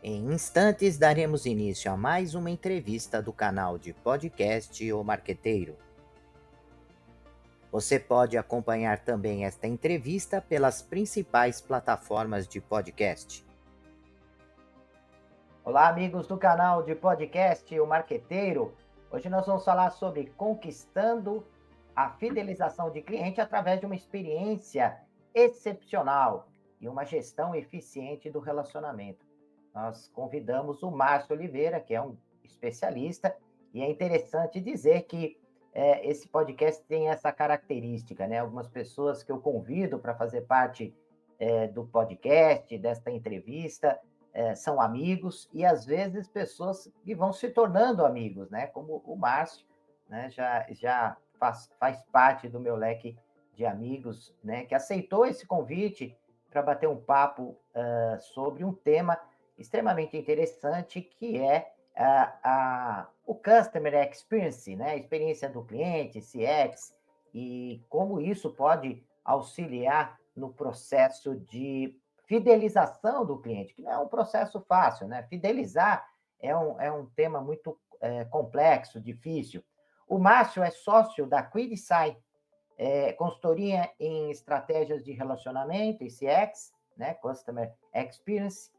Em instantes, daremos início a mais uma entrevista do canal de podcast O Marqueteiro. Você pode acompanhar também esta entrevista pelas principais plataformas de podcast. Olá, amigos do canal de podcast O Marqueteiro. Hoje nós vamos falar sobre conquistando a fidelização de cliente através de uma experiência excepcional e uma gestão eficiente do relacionamento. Nós convidamos o Márcio Oliveira, que é um especialista, e é interessante dizer que esse podcast tem essa característica, né? Algumas pessoas que eu convido para fazer parte do podcast, desta entrevista, são amigos, e às vezes pessoas que vão se tornando amigos, né? Como o Márcio, né? Já faz parte do meu leque de amigos, né? Que aceitou esse convite para bater um papo sobre um tema extremamente interessante, que é o Customer Experience, né? A experiência do cliente, CX, e como isso pode auxiliar no processo de fidelização do cliente, que não é um processo fácil, né? Fidelizar é um tema muito complexo, difícil. O Márcio é sócio da QuidSci, consultoria em estratégias de relacionamento e CX, né? Customer Experience,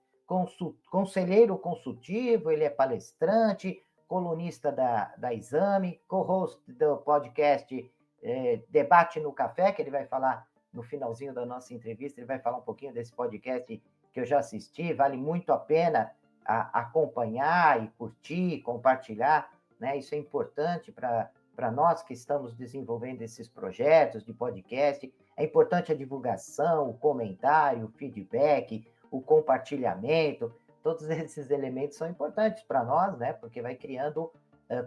conselheiro consultivo, ele é palestrante, colunista da Exame, co-host do podcast Debate no Café, que ele vai falar no finalzinho da nossa entrevista, ele vai falar um pouquinho desse podcast que eu já assisti, vale muito a pena acompanhar e curtir, compartilhar, né? Isso é importante para nós que estamos desenvolvendo esses projetos de podcast. É importante a divulgação, o comentário, o feedback, o compartilhamento. Todos esses elementos são importantes para nós, né? Porque vai criando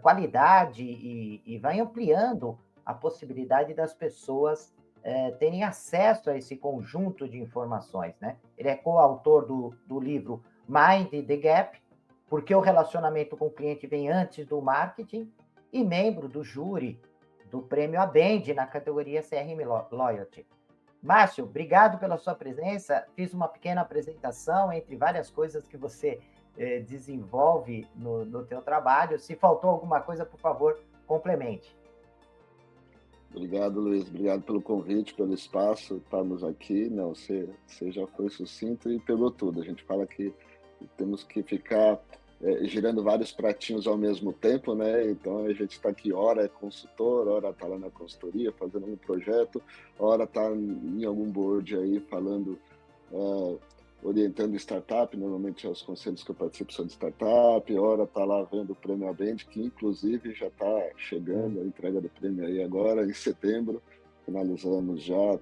qualidade e vai ampliando a possibilidade das pessoas terem acesso a esse conjunto de informações, né? Ele é coautor do livro Mind the Gap, porque o relacionamento com o cliente vem antes do marketing, e membro do júri do Prêmio Abend na categoria CRM Loyalty. Márcio, obrigado pela sua presença. Fiz uma pequena apresentação entre várias coisas que você desenvolve no teu trabalho. Se faltou alguma coisa, por favor, complemente. Obrigado, Luiz. Obrigado pelo convite, pelo espaço, estarmos aqui. Não, você já foi sucinto e pegou tudo. A gente fala que temos que ficar girando vários pratinhos ao mesmo tempo, né? Então a gente está aqui, ora é consultor, ora está lá na consultoria fazendo um projeto, ora está em algum board aí falando, orientando startup. Normalmente os conselhos que eu participo são de startup, ora está lá vendo o Prêmio Abend, que inclusive já está chegando a entrega do prêmio aí agora, em setembro. Finalizamos já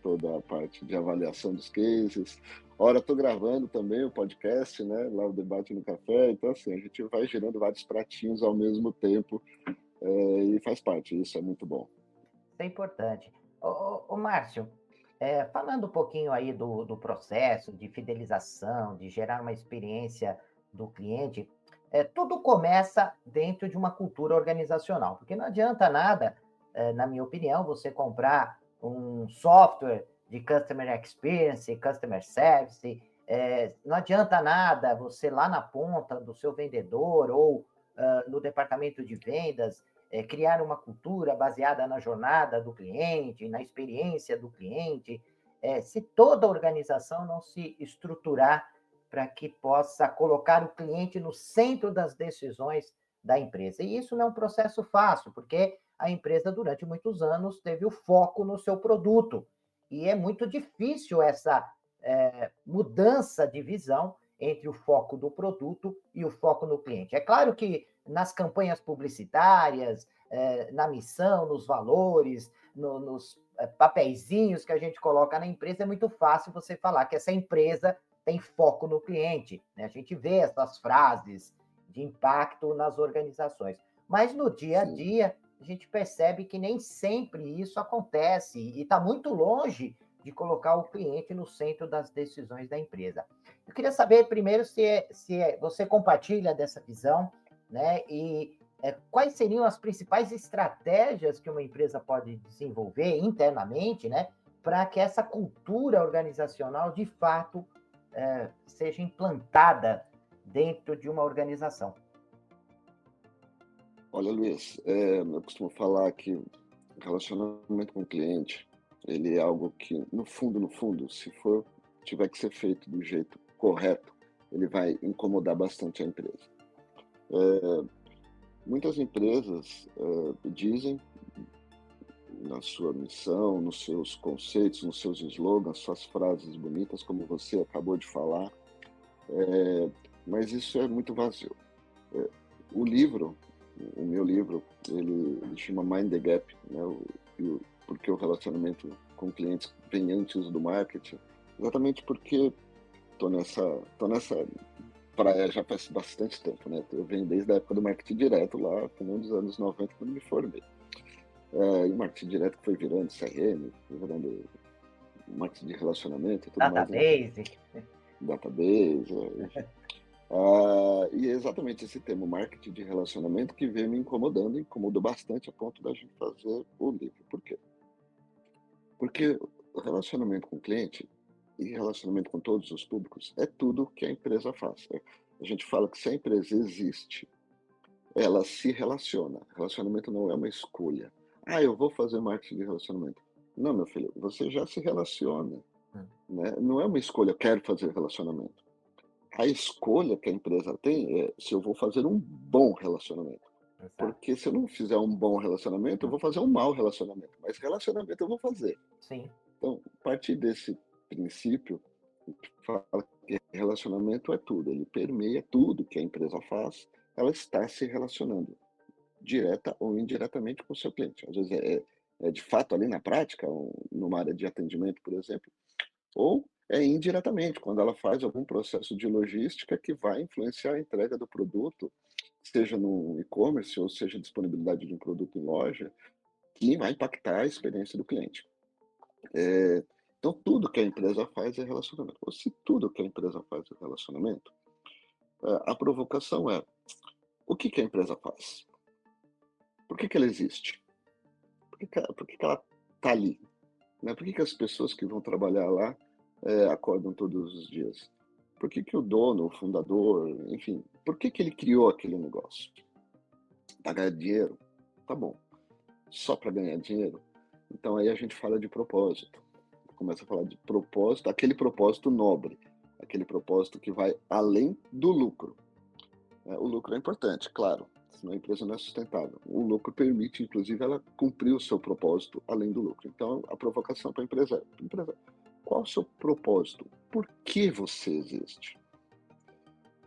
toda a parte de avaliação dos cases. Ora, estou gravando também o podcast, né? Lá o Debate no Café. Então, assim, a gente vai girando vários pratinhos ao mesmo tempo e faz parte. Isso é muito bom. Isso é importante. Ô Márcio, falando um pouquinho aí do processo de fidelização, de gerar uma experiência do cliente, tudo começa dentro de uma cultura organizacional, porque não adianta nada, na minha opinião, você comprar um software de Customer Experience, Customer Service, não adianta nada você lá na ponta do seu vendedor ou no departamento de vendas criar uma cultura baseada na jornada do cliente, na experiência do cliente, se toda a organização não se estruturar para que possa colocar o cliente no centro das decisões da empresa. E isso não é um processo fácil, porque a empresa, durante muitos anos, teve o foco no seu produto. E é muito difícil essa mudança de visão entre o foco do produto e o foco no cliente. É claro que nas campanhas publicitárias, na missão, nos valores, nos papeizinhos que a gente coloca na empresa, é muito fácil você falar que essa empresa tem foco no cliente, né? A gente vê essas frases de impacto nas organizações. Mas no dia a dia, a gente percebe que nem sempre isso acontece e está muito longe de colocar o cliente no centro das decisões da empresa. Eu queria saber primeiro se você compartilha dessa visão, né? E quais seriam as principais estratégias que uma empresa pode desenvolver internamente, né? Para que essa cultura organizacional, de fato, seja implantada dentro de uma organização? Olha, Luiz, eu costumo falar que o relacionamento com o cliente, ele é algo que, no fundo, se for tiver que ser feito do jeito correto, ele vai incomodar bastante a empresa. Muitas empresas dizem na sua missão, nos seus conceitos, nos seus slogans, suas frases bonitas, como você acabou de falar, mas isso é muito vazio. O livro, o meu livro, ele chama Mind the Gap, né? Porque o relacionamento com clientes vem antes do marketing, exatamente porque tô nessa praia já faz bastante tempo, né? Eu venho desde a época do marketing direto lá, final dos anos 90, quando me formei. E o marketing direto que foi virando CRM, foi virando marketing de relacionamento e tudo mais, enfim, Database? database, enfim. E é exatamente esse tema, marketing de relacionamento, que veio me incomodando, incomodou bastante a ponto da gente fazer o livro. Por quê? Porque o relacionamento com o cliente e relacionamento com todos os públicos é tudo que a empresa faz. A gente fala que se a empresa existe, ela se relaciona. Relacionamento não é uma escolha. Eu vou fazer marketing de relacionamento. Não, meu filho, você já se relaciona, Hum, né? Não é uma escolha, eu quero fazer relacionamento. A escolha que a empresa tem é se eu vou fazer um bom relacionamento. exato. Porque se eu não fizer um bom relacionamento, eu Hum, vou fazer um mau relacionamento. Mas relacionamento eu vou fazer. sim, Então, a partir desse princípio, fala que relacionamento é tudo. Ele permeia tudo que a empresa faz. Ela está se relacionando, direta ou indiretamente, com o seu cliente. Às vezes é de fato ali na prática, numa área de atendimento, por exemplo, ou é indiretamente, quando ela faz algum processo de logística que vai influenciar a entrega do produto, seja no e-commerce ou seja disponibilidade de um produto em loja, que vai impactar a experiência do cliente. Então, tudo que a empresa faz é relacionamento. Ou se tudo que a empresa faz é relacionamento, a provocação é: o que que a empresa faz? Por que que ela existe? Por que que ela está ali? Né? Por que que as pessoas que vão trabalhar lá acordam todos os dias? Por que que o dono, o fundador, enfim, por que que ele criou aquele negócio? Para ganhar dinheiro? Tá bom. Só para ganhar dinheiro? Então aí a gente fala de propósito. Começa a falar de propósito, aquele propósito nobre, aquele propósito que vai além do lucro. Né? O lucro é importante, claro, senão a empresa não é sustentável. O lucro permite, inclusive, ela cumprir o seu propósito além do lucro. Então, a provocação para a empresa é: empresa, qual o seu propósito? Por que você existe?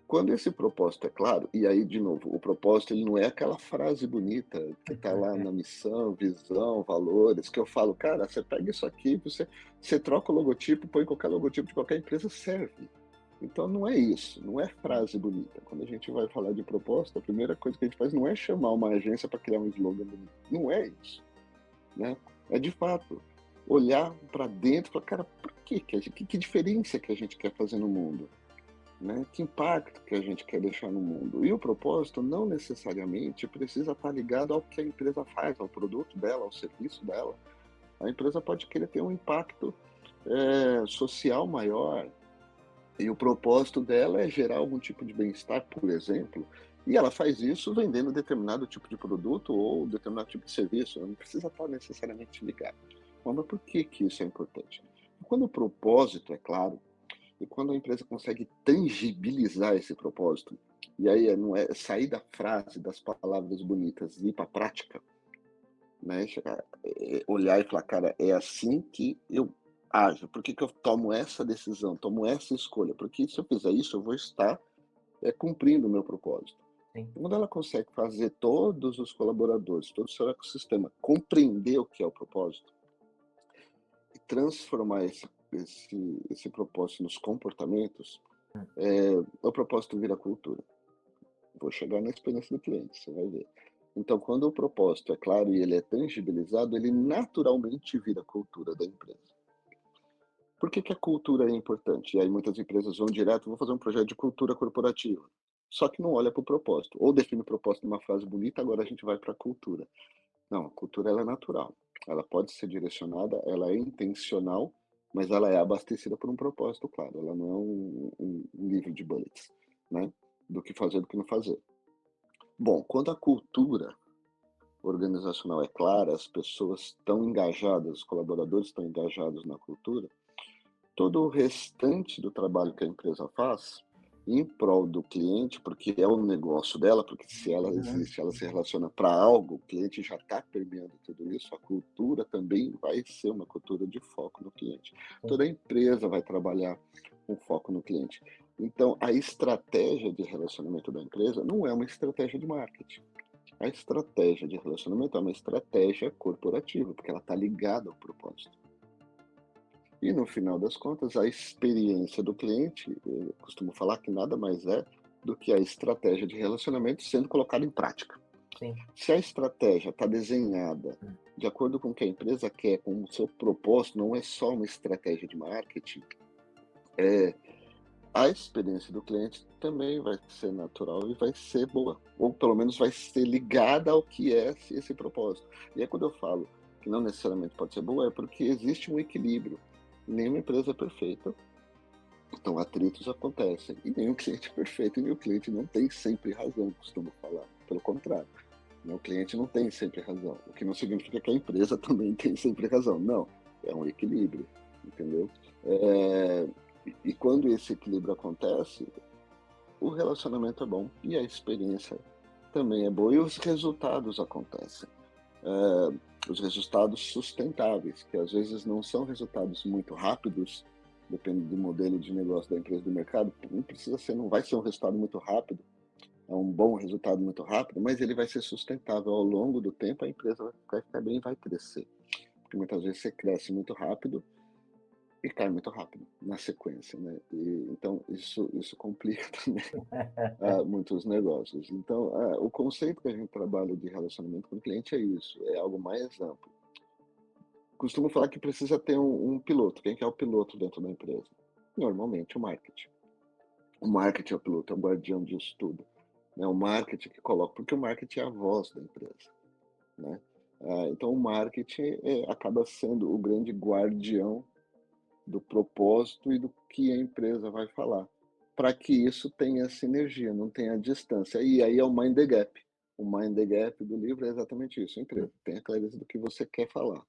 Quando esse propósito é claro, e aí, de novo, o propósito ele não é aquela frase bonita que está lá na missão, visão, valores, que eu falo, cara, você pega isso aqui, você troca o logotipo, põe qualquer logotipo de qualquer empresa, serve. Então não é isso, não é frase bonita. Quando a gente vai falar de proposta, a primeira coisa que a gente faz não é chamar uma agência para criar um slogan bonito. Não é isso, né? É de fato olhar para dentro e falar, cara, por que diferença que a gente quer fazer no mundo? Né? Que impacto que a gente quer deixar no mundo? E o propósito não necessariamente precisa estar ligado ao que a empresa faz, ao produto dela, ao serviço dela. A empresa pode querer ter um impacto social maior, e o propósito dela é gerar algum tipo de bem-estar, por exemplo, e ela faz isso vendendo determinado tipo de produto ou determinado tipo de serviço. Não precisa estar necessariamente ligado. Mas por que que isso é importante? Quando o propósito é claro, e quando a empresa consegue tangibilizar esse propósito, e aí não é sair da frase, das palavras bonitas e ir para a prática, né? Olhar e falar, cara, é assim que eu ajo. Por que que eu tomo essa decisão, tomo essa escolha? Porque se eu fizer isso, eu vou estar cumprindo o meu propósito. sim. Quando ela consegue fazer todos os colaboradores, todo o seu ecossistema compreender o que é o propósito e transformar esse propósito nos comportamentos, Hum, o propósito vira cultura. Vou chegar na experiência do cliente, você vai ver. Então, quando o propósito é claro e ele é tangibilizado, ele naturalmente vira cultura da empresa. Por que que a cultura é importante? E aí muitas empresas vão direto, vou fazer um projeto de cultura corporativa. Só que não olha para o propósito. Ou define o propósito numa frase bonita, agora a gente vai para a cultura. Não, a cultura ela é natural. Ela pode ser direcionada, ela é intencional, mas ela é abastecida por um propósito, claro. Ela não é um livro de bullets, né? do que fazer do que não fazer. Bom, quando a cultura organizacional é clara, as pessoas estão engajadas, os colaboradores estão engajados na cultura, todo o restante do trabalho que a empresa faz em prol do cliente, porque é o negócio dela, porque se ela Uhum. existe, ela se relaciona para algo, o cliente já está permeando tudo isso, a cultura também vai ser uma cultura de foco no cliente. Sim. Toda empresa vai trabalhar com foco no cliente. Então, a estratégia de relacionamento da empresa não é uma estratégia de marketing. A estratégia de relacionamento é uma estratégia corporativa, porque ela está ligada ao propósito. E no final das contas, a experiência do cliente, eu costumo falar que nada mais é do que a estratégia de relacionamento sendo colocada em prática. Sim. Se a estratégia está desenhada Hum. de acordo com o que a empresa quer, com o seu propósito, não é só uma estratégia de marketing, é, a experiência do cliente também vai ser natural e vai ser boa, ou pelo menos vai ser ligada ao que é esse propósito. E é quando eu falo que não necessariamente pode ser boa, é porque existe um equilíbrio. Nenhuma empresa é perfeita, então atritos acontecem. E nenhum cliente é perfeito, e nenhum cliente não tem sempre razão, costumo falar. Pelo contrário, né, o cliente não tem sempre razão, o que não significa que a empresa também tem sempre razão. Não, é um equilíbrio, entendeu? É, e quando esse equilíbrio acontece, o relacionamento é bom e a experiência também é boa e os resultados acontecem. Os resultados sustentáveis, que às vezes não são resultados muito rápidos, depende do modelo de negócio da empresa, do mercado, não precisa ser, não vai ser um resultado muito rápido, é um bom resultado muito rápido, mas ele vai ser sustentável ao longo do tempo, a empresa vai ficar bem e vai crescer. Porque muitas vezes você cresce muito rápido e cai muito rápido na sequência, né? E, então isso complica também muitos negócios. Então, o conceito que a gente trabalha de relacionamento com o cliente é isso, é algo mais amplo. Costumo falar que precisa ter um piloto. Quem que é o piloto dentro da empresa? Normalmente o marketing. O marketing é o piloto, é o guardião disso tudo. Né? O marketing que coloca, porque o marketing é a voz da empresa. Né? Então o marketing acaba sendo o grande guardião do propósito e do que a empresa vai falar, para que isso tenha sinergia, não tenha distância. E aí é o Mind the Gap. O Mind the Gap do livro é exatamente isso. Empresa, tenha clareza do que você quer falar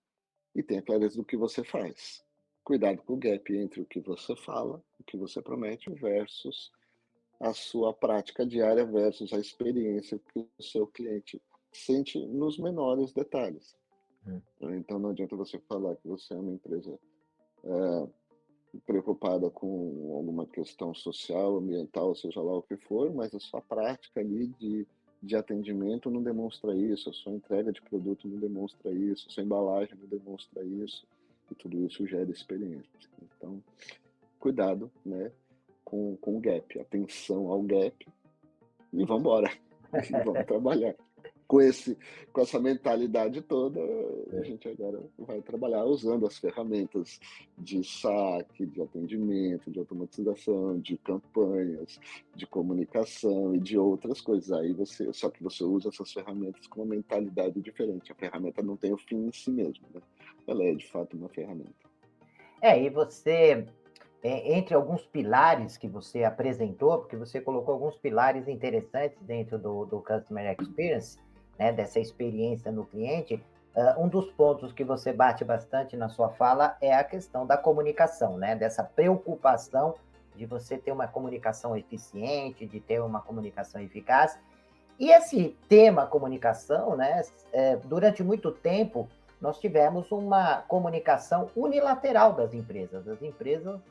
e tenha clareza do que você faz. Cuidado com o gap entre o que você fala, o que você promete, versus a sua prática diária, versus a experiência que o seu cliente sente nos menores detalhes. Hum. Então não adianta você falar que você é uma empresa preocupada com alguma questão social, ambiental, seja lá o que for, mas a sua prática ali de atendimento não demonstra isso, a sua entrega de produto não demonstra isso, a sua embalagem não demonstra isso, e tudo isso gera experiência. Então, cuidado, né, com o gap, atenção ao gap, e vamos embora, e vamos trabalhar. Com essa mentalidade toda, a gente agora vai trabalhar usando as ferramentas de saque, de atendimento, de automatização, de campanhas, de comunicação e de outras coisas. Aí só que você usa essas ferramentas com uma mentalidade diferente. A ferramenta não tem o fim em si mesmo, né? Ela é de fato uma ferramenta. E você, entre alguns pilares que você apresentou, porque você colocou alguns pilares interessantes dentro do Customer Experience, né, dessa experiência no cliente, um dos pontos que você bate bastante na sua fala é a questão da comunicação, né, dessa preocupação de você ter uma comunicação eficiente, de ter uma comunicação eficaz. E esse tema comunicação, né, durante muito tempo, nós tivemos uma comunicação unilateral das empresas. As empresas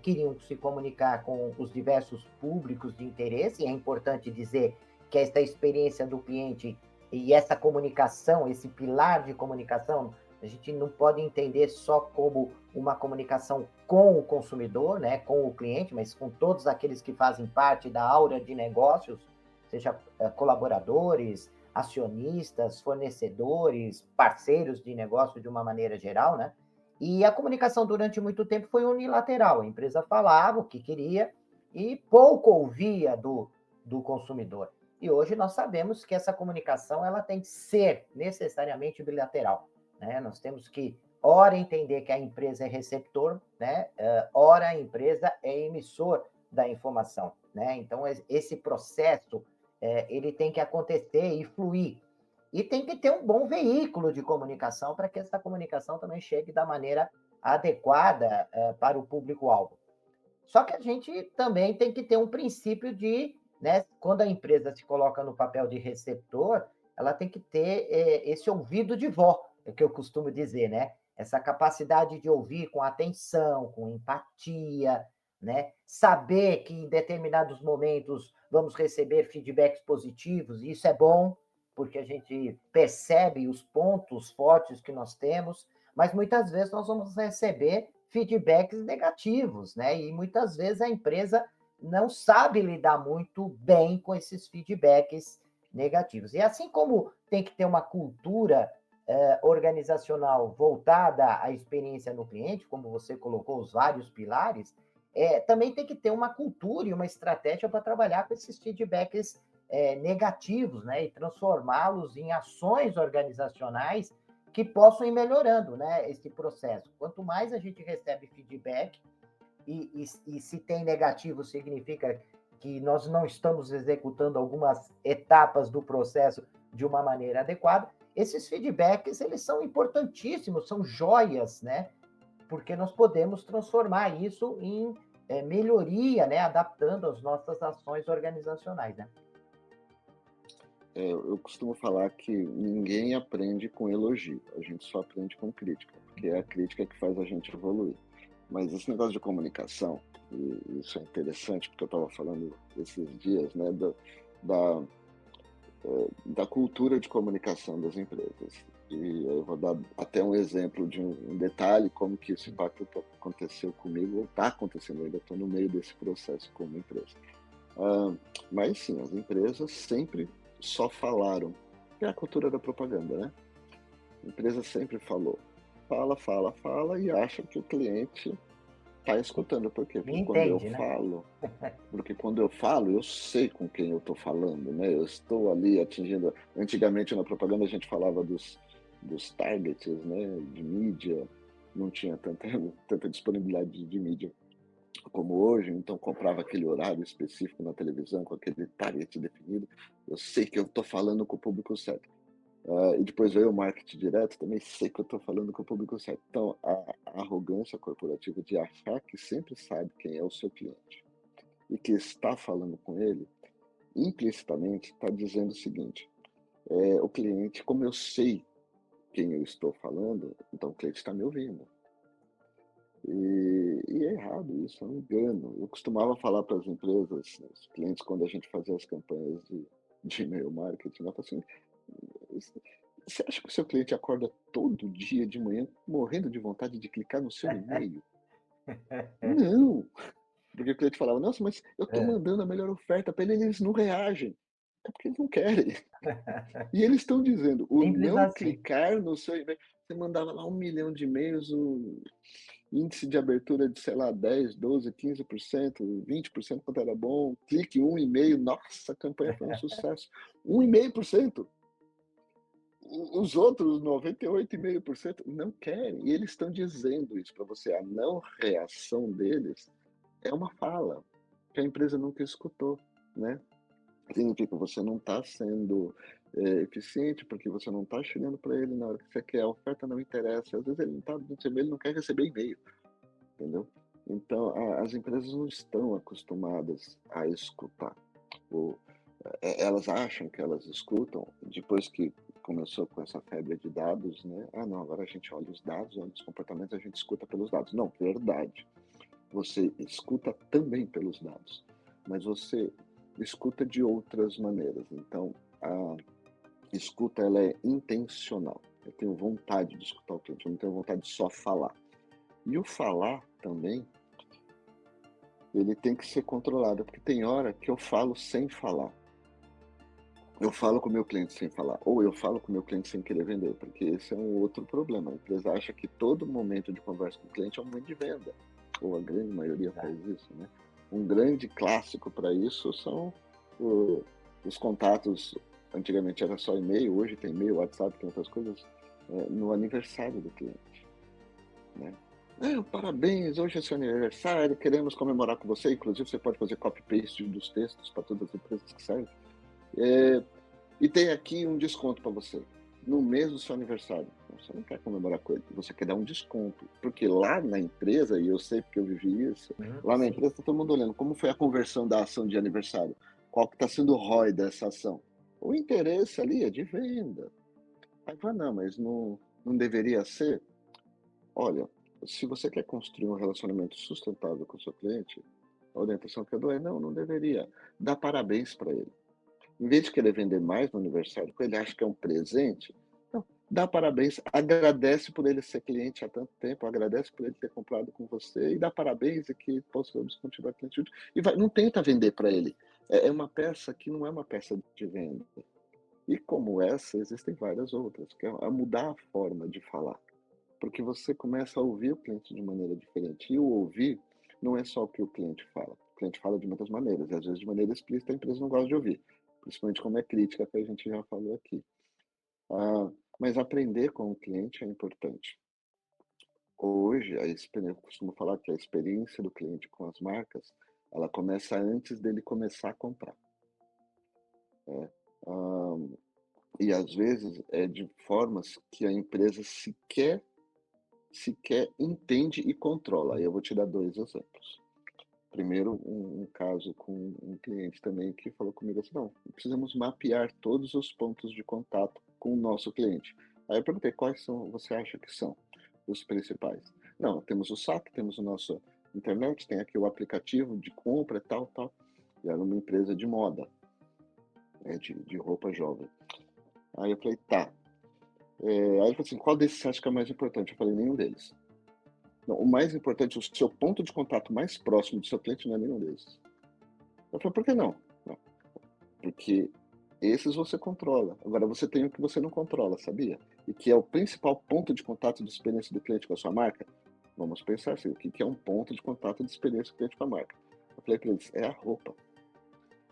queriam se comunicar com os diversos públicos de interesse, e é importante dizer que esta experiência do cliente e essa comunicação, esse pilar de comunicação, a gente não pode entender só como uma comunicação com o consumidor, né, com o cliente, mas com todos aqueles que fazem parte da áurea de negócios, seja colaboradores, acionistas, fornecedores, parceiros de negócio de uma maneira geral, né? E a comunicação durante muito tempo foi unilateral. A empresa falava o que queria e pouco ouvia do consumidor. E hoje nós sabemos que essa comunicação ela tem que ser necessariamente bilateral. Né? Nós temos que, ora, entender que a empresa é receptor, né? Ora, a empresa é emissor da informação, né? Então, esse processo, ele tem que acontecer e fluir. E tem que ter um bom veículo de comunicação para que essa comunicação também chegue da maneira adequada para o público-alvo. Só que a gente também tem que ter um princípio de, né, quando a empresa se coloca no papel de receptor, ela tem que ter esse ouvido de vó, é o que eu costumo dizer, né? Essa capacidade de ouvir com atenção, com empatia, né? Saber que em determinados momentos vamos receber feedbacks positivos, e isso é bom, porque a gente percebe os pontos fortes que nós temos, mas muitas vezes nós vamos receber feedbacks negativos, né? E muitas vezes a empresa não sabe lidar muito bem com esses feedbacks negativos. E assim como tem que ter uma cultura organizacional voltada à experiência no cliente, como você colocou os vários pilares, também tem que ter uma cultura e uma estratégia para trabalhar com esses feedbacks negativos, né? E transformá-los em ações organizacionais que possam ir melhorando, né, esse processo. Quanto mais a gente recebe feedback, e se tem negativo, significa que nós não estamos executando algumas etapas do processo de uma maneira adequada, esses feedbacks, eles são importantíssimos, são joias, né, porque nós podemos transformar isso em melhoria, né, adaptando as nossas ações organizacionais, né? Eu costumo falar que ninguém aprende com elogio, a gente só aprende com crítica, porque é a crítica que faz a gente evoluir. Mas esse negócio de comunicação, e isso é interessante, porque eu estava falando esses dias, né, da, da cultura de comunicação das empresas. E eu vou dar até um exemplo de um detalhe, como que esse impacto aconteceu comigo, ou está acontecendo, eu ainda estou no meio desse processo como empresa. Mas sim, as empresas sempre só falaram. É a cultura da propaganda, né? A empresa sempre falou. Fala, fala, fala e acha que o cliente está escutando. Por quê? Me entende, né? Porque quando eu falo, eu sei com quem eu estou falando, né? Eu estou ali atingindo. Antigamente na propaganda a gente falava dos targets, né? De mídia, não tinha tanta disponibilidade de mídia como hoje, então comprava aquele horário específico na televisão, com aquele target definido. Eu sei que eu estou falando com o público certo. E depois veio o marketing direto, também sei que eu estou falando com o público certo. Então, a arrogância corporativa de achar que sempre sabe quem é o seu cliente e que está falando com ele, implicitamente está dizendo o seguinte: o cliente, como eu sei quem eu estou falando, então o cliente está me ouvindo. E é errado isso, é um engano. Eu costumava falar para as empresas, os clientes, quando a gente fazia as campanhas de e-mail marketing, eu falava assim: você acha que o seu cliente acorda todo dia de manhã morrendo de vontade de clicar no seu e-mail? Não! Porque o cliente falava: nossa, mas eu estou mandando a melhor oferta para ele, eles não reagem. É porque eles não querem. E eles estão dizendo, o Simples não assim. clicar no seu e-mail. Você mandava lá 1 milhão de e-mails, o índice de abertura de, sei lá, 10, 12, 15%, 20%, quanto era bom. Clique um e-mail, nossa, a campanha foi um sucesso. 1,5%. Os outros 98,5% não querem. E eles estão dizendo isso para você. A não reação deles é uma fala que a empresa nunca escutou, né? Significa que você não está sendo eficiente, porque você não está chegando para ele na hora que você quer, a oferta não interessa, às vezes ele não está no seu e-mail, ele não quer receber e-mail, entendeu? Então, as empresas não estão acostumadas a escutar. Ou, elas acham que elas escutam, depois que começou com essa febre de dados, né? Ah, não, agora a gente olha os dados, olha os comportamentos, a gente escuta pelos dados. Não, verdade. Você escuta também pelos dados, mas você escuta de outras maneiras. Então, a escuta ela é intencional. Eu tenho vontade de escutar o cliente, eu não tenho vontade de só falar. E o falar também, ele tem que ser controlado, porque tem hora que eu falo sem falar. Eu falo com o meu cliente sem falar, ou eu falo com o meu cliente sem querer vender, porque esse é um outro problema. A empresa acha que todo momento de conversa com o cliente é um momento de venda, ou a grande maioria faz isso, né? Um grande clássico para isso são os contatos. Antigamente era só e-mail, hoje tem e-mail, WhatsApp, tem outras coisas, no aniversário do cliente, né? Parabéns, hoje é seu aniversário, queremos comemorar com você. Inclusive, você pode fazer copy-paste dos textos para todas as empresas que servem. É, e tem aqui um desconto para você, no mês do seu aniversário. Você não quer comemorar com ele, você quer dar um desconto. Porque lá na empresa, e eu sei porque eu vivi isso, lá na Sim. empresa está todo mundo olhando como foi a conversão da ação de aniversário, qual que está sendo o ROI dessa ação. O interesse ali é de venda. Aí fala, não, mas não deveria ser? Olha, se você quer construir um relacionamento sustentável com o seu cliente, a orientação que eu dou é não deveria. Dá parabéns para ele. Em vez de querer vender mais no aniversário, porque ele acha que é um presente, não, dá parabéns, agradece por ele ser cliente há tanto tempo, agradece por ele ter comprado com você e dá parabéns e que possamos continuar cliente junto. E vai, não tenta vender para ele. É uma peça que não é uma peça de venda. E como essa, existem várias outras, que é a mudar a forma de falar. Porque você começa a ouvir o cliente de maneira diferente. E o ouvir não é só o que o cliente fala. O cliente fala de muitas maneiras, e às vezes de maneira explícita a empresa não gosta de ouvir, principalmente como é crítica, que a gente já falou aqui. Mas aprender com o cliente é importante. Hoje, eu costumo falar que a experiência do cliente com as marcas, ela começa antes dele começar a comprar. Né? Ah, e às vezes é de formas que a empresa sequer entende e controla. Aí eu vou te dar dois exemplos. Primeiro, um caso com um cliente também que falou comigo assim: não, precisamos mapear todos os pontos de contato com o nosso cliente. Aí eu perguntei: quais são, você acha que são os principais? Não, temos o saque, temos o nosso internet, tem aqui o aplicativo de compra, tal, tal. E era uma empresa de moda, né, de roupa jovem. Aí eu falei: tá. Aí ele falou assim: qual desses você acha que é mais importante? Eu falei: nenhum deles. Não, o mais importante, o seu ponto de contato mais próximo do seu cliente não é nenhum desses. Eu falei, por que não? Não, porque esses você controla. Agora você tem o que você não controla, sabia? E que é o principal ponto de contato de experiência do cliente com a sua marca. Vamos pensar assim, o que é um ponto de contato de experiência do cliente com a marca? Eu falei para eles, é a roupa.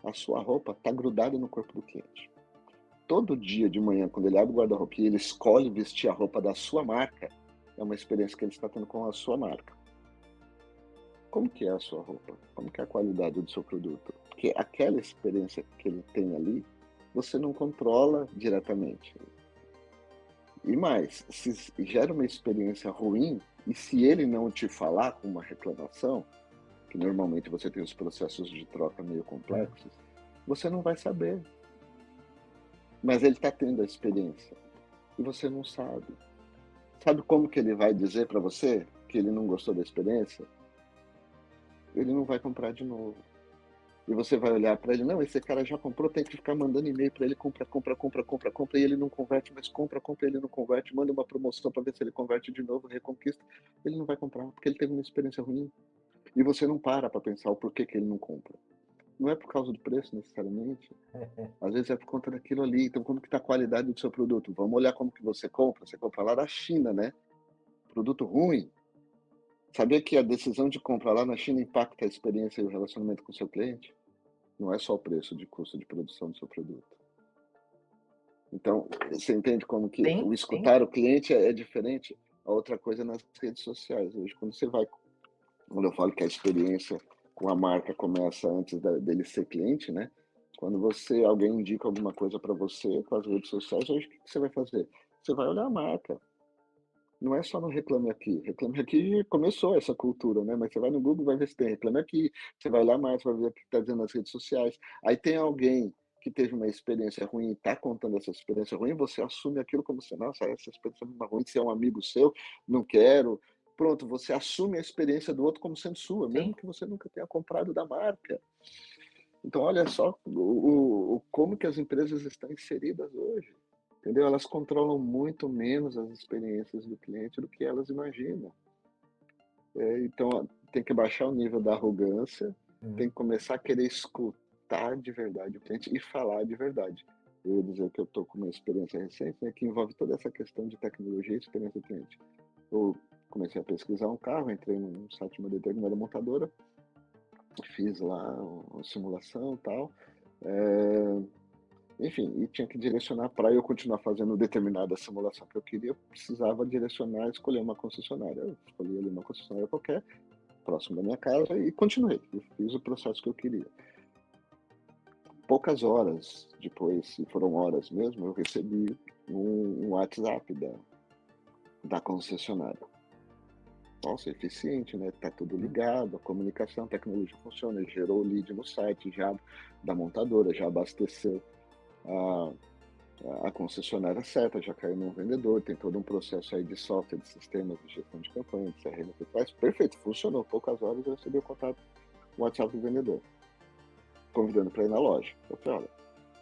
A sua roupa está grudada no corpo do cliente. Todo dia de manhã, quando ele abre o guarda-roupa e ele escolhe vestir a roupa da sua marca, é uma experiência que ele está tendo com a sua marca. Como que é a sua roupa? Como que é a qualidade do seu produto? Porque aquela experiência que ele tem ali, você não controla diretamente. E mais, se gera uma experiência ruim, e se ele não te falar com uma reclamação, que normalmente você tem os processos de troca meio complexos, você não vai saber. Mas ele está tendo a experiência e você não sabe. Sabe como que ele vai dizer para você que ele não gostou da experiência? Ele não vai comprar de novo. E você vai olhar para ele, não, esse cara já comprou, tem que ficar mandando e-mail para ele, compra, compra, compra, compra, compra, e ele não converte, mas compra, compra, ele não converte, manda uma promoção para ver se ele converte de novo, reconquista. Ele não vai comprar, porque ele teve uma experiência ruim. E você não para pensar o porquê que ele não compra. Não é por causa do preço necessariamente. Às vezes é por conta daquilo ali. Então, como que está a qualidade do seu produto? Vamos olhar como que você compra. Você compra lá da China, né? Produto ruim. Sabia que a decisão de compra lá na China impacta a experiência e o relacionamento com o seu cliente? Não é só o preço de custo de produção do seu produto. Então, você entende como que o Sim, sim. escutar o cliente é diferente? A outra coisa é nas redes sociais. Hoje, quando eu falo que a experiência com a marca começa antes dele ser cliente, né? Quando alguém indica alguma coisa para você com as redes sociais, hoje o que você vai fazer? Você vai olhar a marca. Não é só no Reclame Aqui. Reclame Aqui começou essa cultura, né? Mas você vai no Google, vai ver se tem Reclame Aqui. Você vai lá mais, vai ver o que está dizendo nas redes sociais. Aí tem alguém que teve uma experiência ruim e está contando essa experiência ruim, você assume aquilo como se, nossa, essa experiência é ruim, se é um amigo seu, não quero. Pronto, você assume a experiência do outro como sendo sua, mesmo Sim. que você nunca tenha comprado da marca. Então, olha só como que as empresas estão inseridas hoje. Entendeu? Elas controlam muito menos as experiências do cliente do que elas imaginam. Então, tem que baixar o nível da arrogância, tem Uhum. que começar a querer escutar de verdade o cliente e falar de verdade. Eu ia dizer que eu estou com uma experiência recente, né, que envolve toda essa questão de tecnologia e experiência do cliente. Eu comecei a pesquisar um carro, entrei num site de uma determinada montadora, fiz lá uma simulação e tal, é, Enfim, e tinha que direcionar para eu continuar fazendo determinada simulação que eu queria, eu precisava direcionar, escolher uma concessionária. Eu escolhi ali uma concessionária qualquer, próximo da minha casa, e continuei. Eu fiz o processo que eu queria. Poucas horas depois, e foram horas mesmo, eu recebi um WhatsApp da concessionária. Nossa, eficiente, né? Tá tudo ligado, a comunicação, a tecnologia funciona, gerou o lead no site já da montadora, já abasteceu a, a concessionária certa, já caiu no vendedor, tem todo um processo aí de software, de sistemas de gestão de campanha, de CRM por trás. Perfeito, funcionou. Poucas horas eu recebi o contato, o WhatsApp do vendedor, convidando para ir na loja. Eu falei, olha,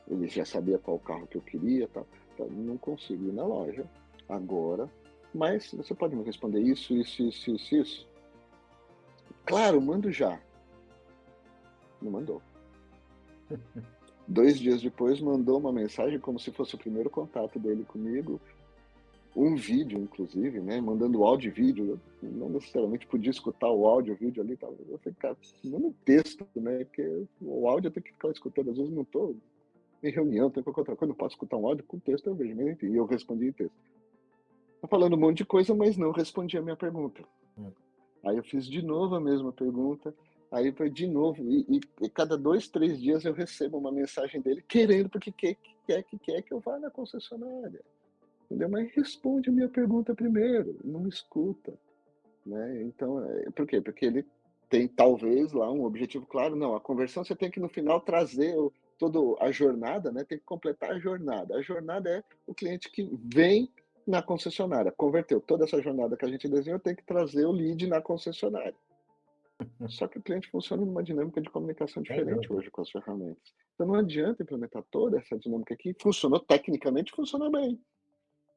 ele já sabia qual carro que eu queria, tá? Não consigo ir na loja agora, mas você pode me responder isso, isso, isso, isso, isso? Claro, mando já. Não mandou. 2 dias depois, mandou uma mensagem como se fosse o primeiro contato dele comigo, um vídeo, inclusive, né? Mandando áudio e vídeo. Eu não necessariamente podia escutar o áudio e o vídeo ali. Tava, eu falei, cara, manda um texto, né? Porque o áudio eu tenho que ficar escutando. Às vezes não estou em reunião, tem qualquer outra coisa, não posso escutar um áudio com texto, eu vejo. Mas enfim, eu respondi em texto. Tá falando um monte de coisa, mas não respondi a minha pergunta. Aí eu fiz de novo a mesma pergunta, aí foi de novo, e cada 2, 3 dias eu recebo uma mensagem dele querendo, porque quer que eu vá na concessionária, entendeu? Mas responde a minha pergunta primeiro, não escuta, né? Então, por quê? Porque ele tem talvez lá um objetivo claro, não, a conversão você tem que no final trazer toda a jornada, né? Tem que completar a jornada. A jornada é o cliente que vem na concessionária, converteu toda essa jornada que a gente desenhou, tem que trazer o lead na concessionária. Só que o cliente funciona numa dinâmica de comunicação Sem diferente dúvida. hoje com as ferramentas. Então não adianta implementar toda essa dinâmica aqui, funcionou tecnicamente, funciona bem,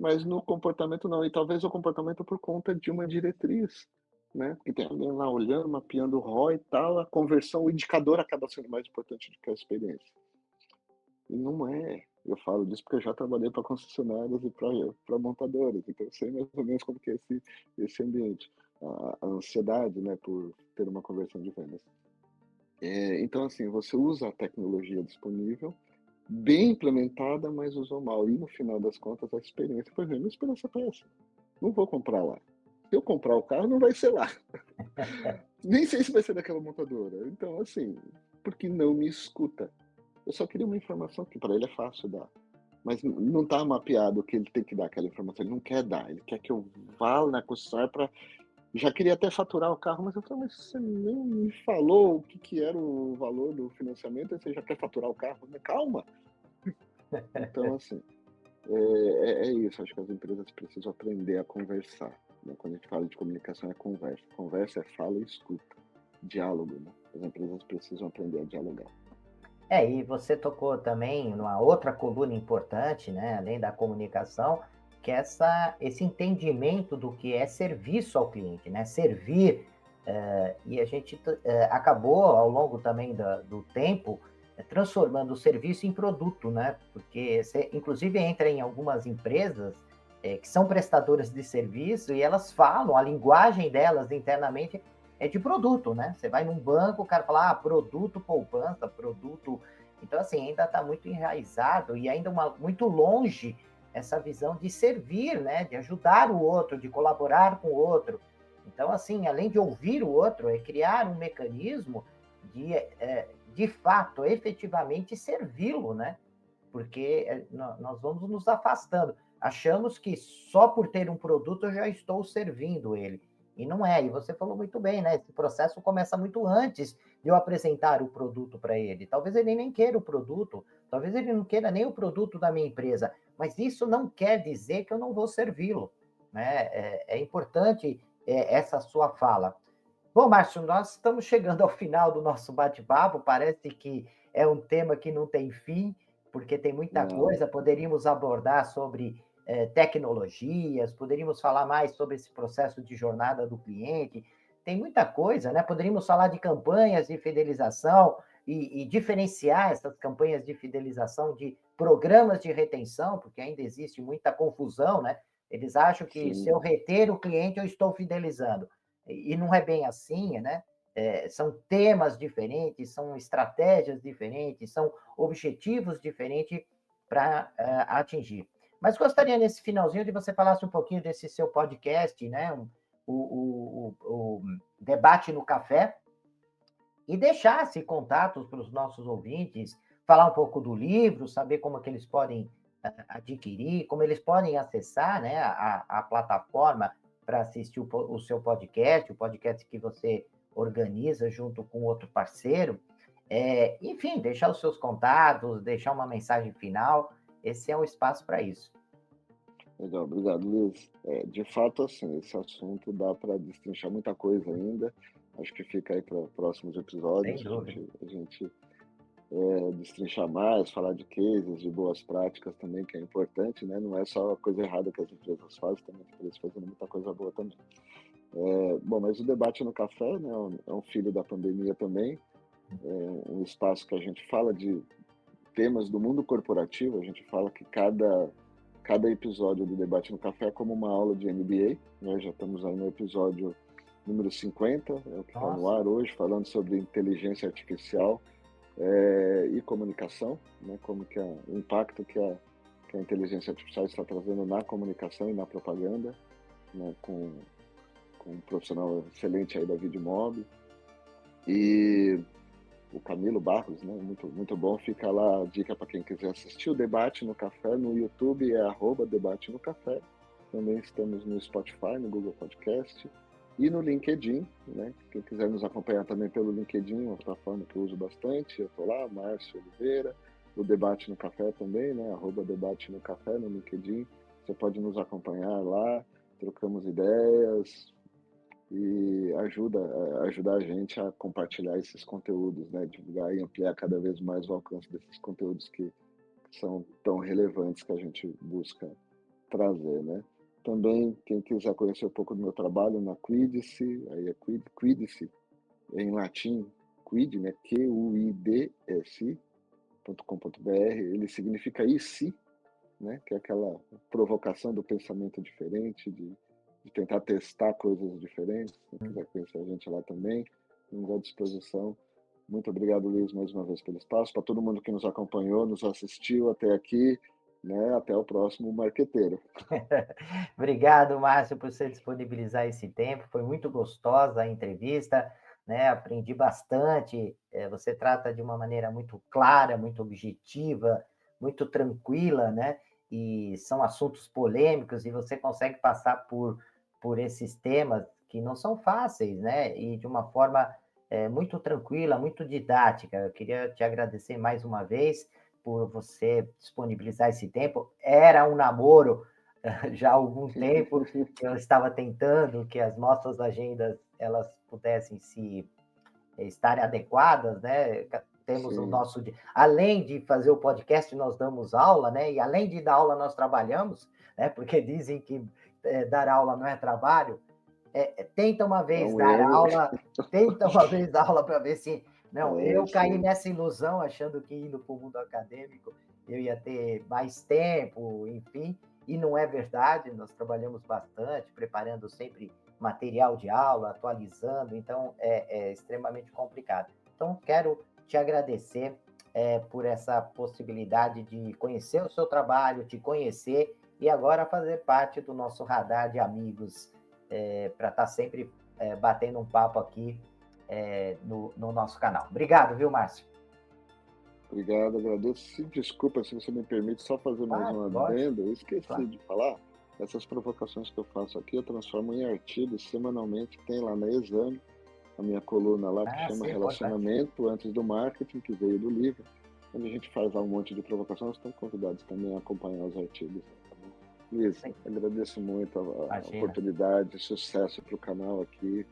mas no comportamento não. E talvez o comportamento por conta de uma diretriz, né? Que tem alguém lá olhando, mapeando o ROI e tal, a conversão, o indicador acaba sendo mais importante do que a experiência. E não é. Eu falo disso porque eu já trabalhei para concessionárias e para montadoras, então eu sei mais ou menos como que é esse ambiente. A ansiedade, né, por ter uma conversão de vendas. Então, assim, você usa a tecnologia disponível, bem implementada, mas usou mal. E no final das contas, a experiência, por exemplo, a experiência é péssima. Não vou comprar lá. Se eu comprar o carro, não vai ser lá. Nem sei se vai ser daquela montadora. Então, assim, porque não me escuta. Eu só queria uma informação que para ele é fácil dar. Mas não está mapeado que ele tem que dar aquela informação. Ele não quer dar. Ele quer que eu vá na concessionária para. Já queria até faturar o carro, mas eu falei, mas você nem me falou o que era o valor do financiamento, e você já quer faturar o carro? Calma! Então, assim, é isso. Acho que as empresas precisam aprender a conversar, né? Quando a gente fala de comunicação, é conversa. Conversa é fala e escuta. Diálogo, né? As empresas precisam aprender a dialogar. E você tocou também numa outra coluna importante, né, além da comunicação, que é esse entendimento do que é serviço ao cliente, né? Servir, e a gente acabou, ao longo também do tempo, transformando o serviço em produto, né? Porque você, inclusive, entra em algumas empresas que são prestadoras de serviço e elas falam, a linguagem delas internamente é de produto, né? Você vai num banco, o cara fala, produto poupança, produto. Então, assim, ainda está muito enraizado e ainda muito longe essa visão de servir, né? De ajudar o outro, de colaborar com o outro. Então, assim, além de ouvir o outro, é criar um mecanismo de fato, efetivamente servi-lo, né? Porque nós vamos nos afastando. Achamos que só por ter um produto eu já estou servindo ele. E não é. E você falou muito bem, né? Esse processo começa muito antes de eu apresentar o produto para ele. Talvez ele nem queira o produto, talvez ele não queira nem o produto da minha empresa, mas isso não quer dizer que eu não vou servi-lo. Né? É importante essa sua fala. Bom, Márcio, nós estamos chegando ao final do nosso bate-papo. Parece que é um tema que não tem fim, porque tem muita Não, coisa. Poderíamos abordar sobre tecnologias, poderíamos falar mais sobre esse processo de jornada do cliente. Tem muita coisa, né? Poderíamos falar de campanhas de fidelização e diferenciar essas campanhas de fidelização de programas de retenção, porque ainda existe muita confusão, né? Eles acham que se sim, eu reter o cliente, eu estou fidelizando. E não é bem assim, né? São temas diferentes, são estratégias diferentes, são objetivos diferentes, para atingir. Mas gostaria, nesse finalzinho, de você falasse um pouquinho desse seu podcast, né? O Debate no Café, e deixasse contatos para os nossos ouvintes, falar um pouco do livro, saber como que eles podem adquirir, como eles podem acessar, né, a plataforma para assistir o seu podcast, o podcast que você organiza junto com outro parceiro. Enfim, deixar os seus contatos, deixar uma mensagem final. Esse é o espaço para isso. Legal, obrigado, Luiz. De fato, assim, esse assunto dá para destrinchar muita coisa ainda. Acho que fica aí para próximos Sem episódios, dúvida. a gente destrinchar mais, falar de cases, de boas práticas também, que é importante, né? Não é só a coisa errada que as empresas fazem, também as empresas fazendo muita coisa boa também. Bom, mas o Debate no Café, né, é um filho da pandemia também, é um espaço que a gente fala de temas do mundo corporativo, a gente fala que cada episódio do Debate no Café é como uma aula de MBA, né? Já estamos aí no episódio número 50, é o que está no ar hoje, falando sobre inteligência artificial e comunicação, né? Como que o impacto que a inteligência artificial está trazendo na comunicação e na propaganda, né? Com um profissional excelente aí da Vidmob. E o Camilo Barros, né? Muito, muito bom. Fica lá a dica para quem quiser assistir o Debate no Café no YouTube, @Debate no Café. Também estamos no Spotify, no Google Podcast e no LinkedIn, né? Quem quiser nos acompanhar também pelo LinkedIn, uma plataforma que eu uso bastante, eu estou lá, Márcio Oliveira. O Debate no Café também, né? @Debate no Café no LinkedIn. Você pode nos acompanhar lá, trocamos ideias, e ajudar a gente a compartilhar esses conteúdos, né? Divulgar e ampliar cada vez mais o alcance desses conteúdos que são tão relevantes que a gente busca trazer, né? Também, quem quiser conhecer um pouco do meu trabalho na Quidice, aí é Quidice, em latim, Quid, né? QUIDSI.com.br, ele significa e se, né? Que é aquela provocação do pensamento diferente, de tentar testar coisas diferentes. Se quiser conhecer a gente lá também, estamos à disposição. Muito obrigado, Luiz, mais uma vez pelo espaço. Para todo mundo que nos acompanhou, nos assistiu até aqui, né? Até o próximo Marqueteiro. Obrigado, Márcio, por você disponibilizar esse tempo. Foi muito gostosa a entrevista, né? Aprendi bastante. Você trata de uma maneira muito clara, muito objetiva, muito tranquila, né? E são assuntos polêmicos e você consegue passar por esses temas que não são fáceis, né? E de uma forma muito tranquila, muito didática. Eu queria te agradecer mais uma vez por você disponibilizar esse tempo. Era um namoro já há algum tempo que eu estava tentando que as nossas agendas elas pudessem se estarem adequadas, né? Temos o Sim. nosso, além de fazer o podcast, nós damos aula, né? E além de dar aula, nós trabalhamos, né? Porque dizem que dar aula não é trabalho. Tenta uma É vez um dar erro. aula, tenta uma vez dar aula para ver se. Não, eu caí Sim. nessa ilusão, achando que indo para o mundo acadêmico eu ia ter mais tempo, enfim, e não é verdade. Nós trabalhamos bastante, preparando sempre material de aula, atualizando, então é extremamente complicado. Então, quero te agradecer por essa possibilidade de conhecer o seu trabalho, te conhecer e agora fazer parte do nosso radar de amigos para estar sempre batendo um papo aqui no nosso canal. Obrigado, viu, Márcio? Obrigado, agradeço. Desculpa, se você me permite, só fazer mais Ah, um lógico, adendo. Eu esqueci claro. de falar. Essas provocações que eu faço aqui, eu transformo em artigos semanalmente. Tem lá na Exame, a minha coluna lá que Ah, chama sim, importante. Relacionamento antes do Marketing, que veio do livro, onde a gente faz lá um monte de provocações. Estão convidados também a acompanhar os artigos. Tá bom? Luiz, Sim, agradeço muito a imagina. oportunidade, sucesso para o canal aqui.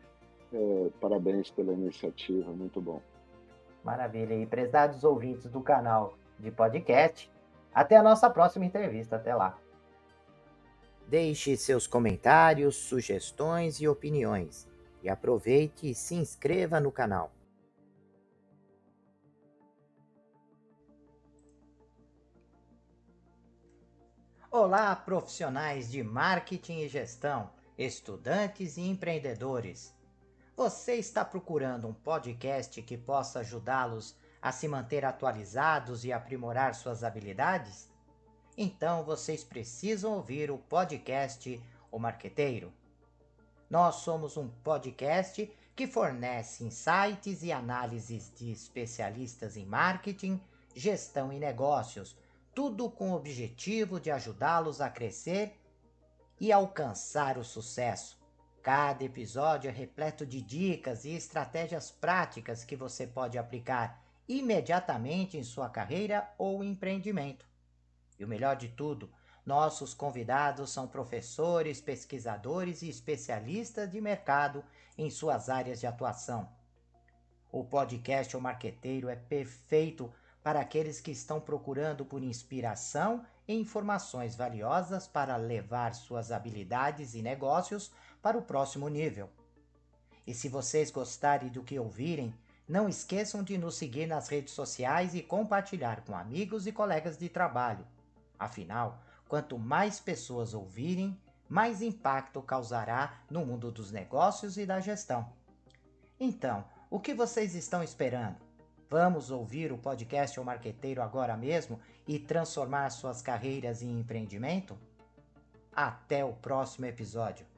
Parabéns pela iniciativa, muito bom. Maravilha. E prezados ouvintes do canal de podcast, até a nossa próxima entrevista. Até lá. Deixe seus comentários, sugestões e opiniões. E aproveite e se inscreva no canal. Olá, profissionais de marketing e gestão, estudantes e empreendedores. Você está procurando um podcast que possa ajudá-los a se manter atualizados e aprimorar suas habilidades? Então vocês precisam ouvir o podcast O Marqueteiro. Nós somos um podcast que fornece insights e análises de especialistas em marketing, gestão e negócios, tudo com o objetivo de ajudá-los a crescer e alcançar o sucesso. Cada episódio é repleto de dicas e estratégias práticas que você pode aplicar imediatamente em sua carreira ou empreendimento. E o melhor de tudo, nossos convidados são professores, pesquisadores e especialistas de mercado em suas áreas de atuação. O podcast O Marqueteiro é perfeito para aqueles que estão procurando por inspiração e informações valiosas para levar suas habilidades e negócios para o próximo nível. E se vocês gostarem do que ouvirem, não esqueçam de nos seguir nas redes sociais e compartilhar com amigos e colegas de trabalho. Afinal, quanto mais pessoas ouvirem, mais impacto causará no mundo dos negócios e da gestão. Então, o que vocês estão esperando? Vamos ouvir o podcast O Marqueteiro agora mesmo e transformar suas carreiras em empreendimento? Até o próximo episódio.